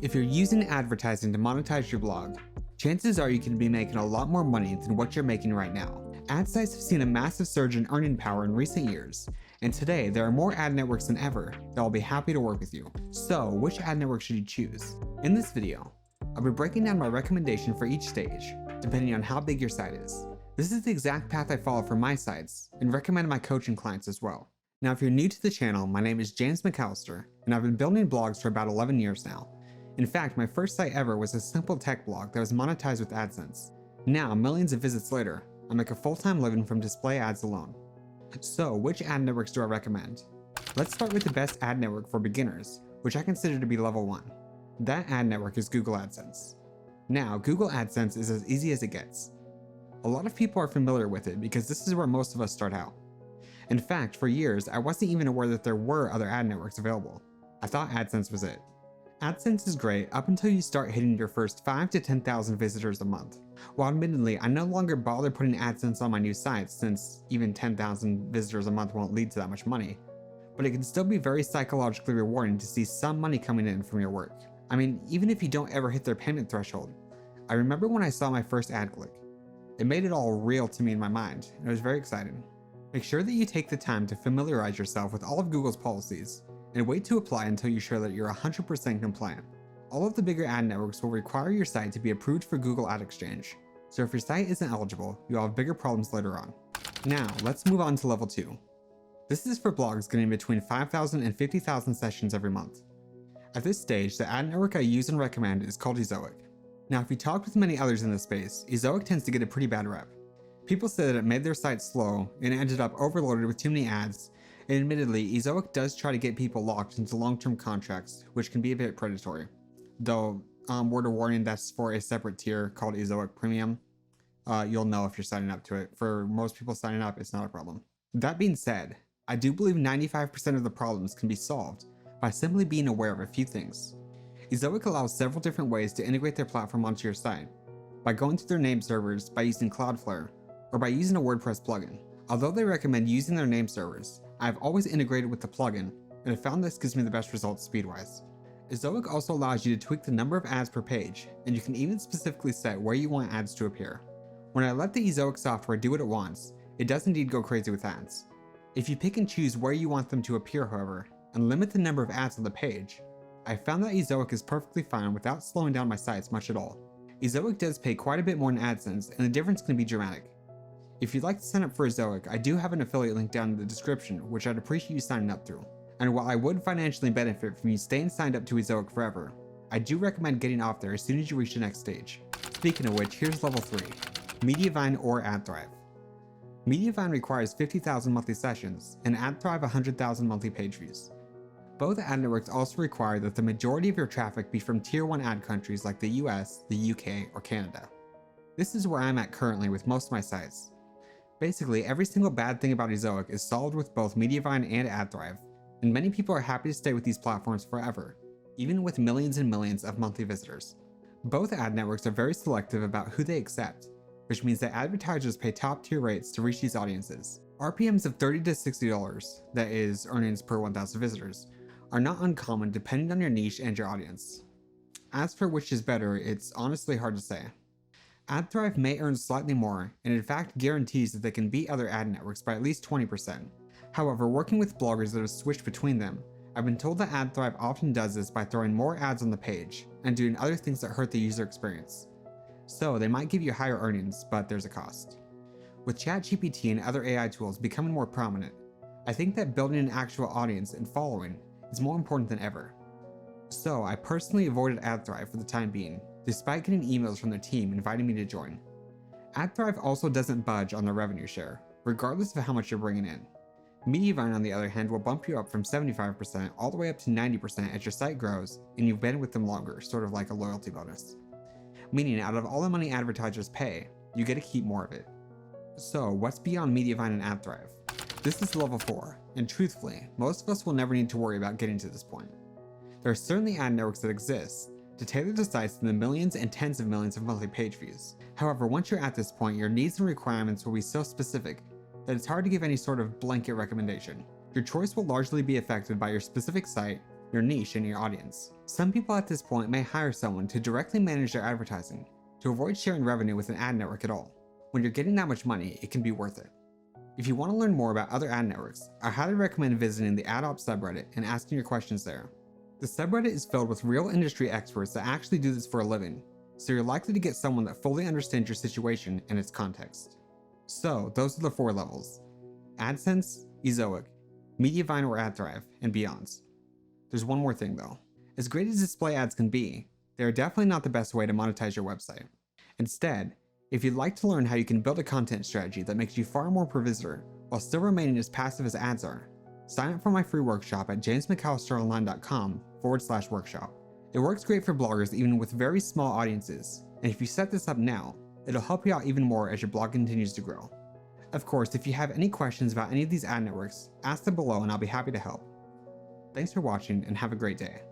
If you're using advertising to monetize your blog, chances are you can be making a lot more money than what you're making right now. Ad sites have seen a massive surge in earning power in recent years, and today there are more ad networks than ever that will be happy to work with you. So, which ad network should you choose? In this video, I'll be breaking down my recommendation for each stage, depending on how big your site is. This is the exact path I follow for my sites, and recommend my coaching clients as well. Now, if you're new to the channel, my name is James McAllister, and I've been building blogs for about 11 years now. In fact, my first site ever was a simple tech blog that was monetized with Adsense. Now, millions of visits later, I make a full-time living from display ads alone. So, which ad networks do I recommend? Let's start with the best ad network for beginners, which I consider to be level 1. That ad network is Google AdSense. Now, Google AdSense is as easy as it gets. A lot of people are familiar with it because this is where most of us start out. In fact, for years, I wasn't even aware that there were other ad networks available. I thought AdSense was it. AdSense is great up until you start hitting your first 5,000 to 10,000 visitors a month. While admittedly, I no longer bother putting AdSense on my new sites since even 10,000 visitors a month won't lead to that much money, but it can still be very psychologically rewarding to see some money coming in from your work. I mean, even if you don't ever hit their payment threshold. I remember when I saw my first ad click. It made it all real to me in my mind, and it was very exciting. Make sure that you take the time to familiarize yourself with all of Google's policies, and wait to apply until you're sure that you're 100% compliant. All of the bigger ad networks will require your site to be approved for Google Ad Exchange, so if your site isn't eligible, you'll have bigger problems later on. Now, let's move on to level 2. This is for blogs getting between 5,000 and 50,000 sessions every month. At this stage, the ad network I use and recommend is called Ezoic. Now, if you talk with many others in this space, Ezoic tends to get a pretty bad rep. People say that it made their site slow and ended up overloaded with too many ads, and admittedly, Ezoic does try to get people locked into long-term contracts, which can be a bit predatory. Though, word of warning, that's for a separate tier called Ezoic Premium. You'll know if you're signing up to it. For most people signing up, it's not a problem. That being said, I do believe 95% of the problems can be solved by simply being aware of a few things. Ezoic allows several different ways to integrate their platform onto your site, by going to their name servers, by using Cloudflare, or by using a WordPress plugin. Although they recommend using their name servers, I've always integrated with the plugin, and I found this gives me the best results speed-wise. Ezoic also allows you to tweak the number of ads per page, and you can even specifically set where you want ads to appear. When I let the Ezoic software do what it wants, it does indeed go crazy with ads. If you pick and choose where you want them to appear, however, and limit the number of ads on the page, I found that Ezoic is perfectly fine without slowing down my sites much at all. Ezoic does pay quite a bit more in AdSense, and the difference can be dramatic. If you'd like to sign up for Ezoic, I do have an affiliate link down in the description, which I'd appreciate you signing up through. And while I would financially benefit from you staying signed up to Ezoic forever, I do recommend getting off there as soon as you reach the next stage. Speaking of which, here's level 3, Mediavine or AdThrive. Mediavine requires 50,000 monthly sessions, and AdThrive 100,000 monthly page views. Both ad networks also require that the majority of your traffic be from Tier 1 ad countries like the US, the UK, or Canada. This is where I'm at currently with most of my sites. Basically, every single bad thing about Ezoic is solved with both Mediavine and AdThrive, and many people are happy to stay with these platforms forever, even with millions and millions of monthly visitors. Both ad networks are very selective about who they accept, which means that advertisers pay top-tier rates to reach these audiences. RPMs of $30 to $60, that is, earnings per 1,000 visitors, are not uncommon depending on your niche and your audience. As for which is better, it's honestly hard to say. AdThrive may earn slightly more, and in fact guarantees that they can beat other ad networks by at least 20%. However, working with bloggers that have switched between them, I've been told that AdThrive often does this by throwing more ads on the page, and doing other things that hurt the user experience. So they might give you higher earnings, but there's a cost. With ChatGPT and other AI tools becoming more prominent, I think that building an actual audience and following is more important than ever. So I personally avoided AdThrive for the time being, despite getting emails from their team inviting me to join. AdThrive also doesn't budge on their revenue share, regardless of how much you're bringing in. Mediavine, on the other hand, will bump you up from 75% all the way up to 90% as your site grows and you've been with them longer, sort of like a loyalty bonus. Meaning, out of all the money advertisers pay, you get to keep more of it. So, what's beyond Mediavine and AdThrive? This is level 4, and truthfully, most of us will never need to worry about getting to this point. There are certainly ad networks that exist to tailor the sites in the millions and tens of millions of monthly page views. However, once you're at this point, your needs and requirements will be so specific that it's hard to give any sort of blanket recommendation. Your choice will largely be affected by your specific site, your niche, and your audience. Some people at this point may hire someone to directly manage their advertising to avoid sharing revenue with an ad network at all. When you're getting that much money, it can be worth it. If you want to learn more about other ad networks, I highly recommend visiting the AdOps subreddit and asking your questions there. The subreddit is filled with real industry experts that actually do this for a living, so you're likely to get someone that fully understands your situation and its context. So those are the 4 levels: Adsense, Ezoic, Mediavine or AdThrive, and beyond. There's one more thing though. As great as display ads can be, they are definitely not the best way to monetize your website. Instead, if you'd like to learn how you can build a content strategy that makes you far more per visitor while still remaining as passive as ads are, sign up for my free workshop at jamesmcallisteronline.com/workshop. It works great for bloggers even with very small audiences, and if you set this up now, it'll help you out even more as your blog continues to grow. Of course, if you have any questions about any of these ad networks, ask them below and I'll be happy to help. Thanks for watching and have a great day.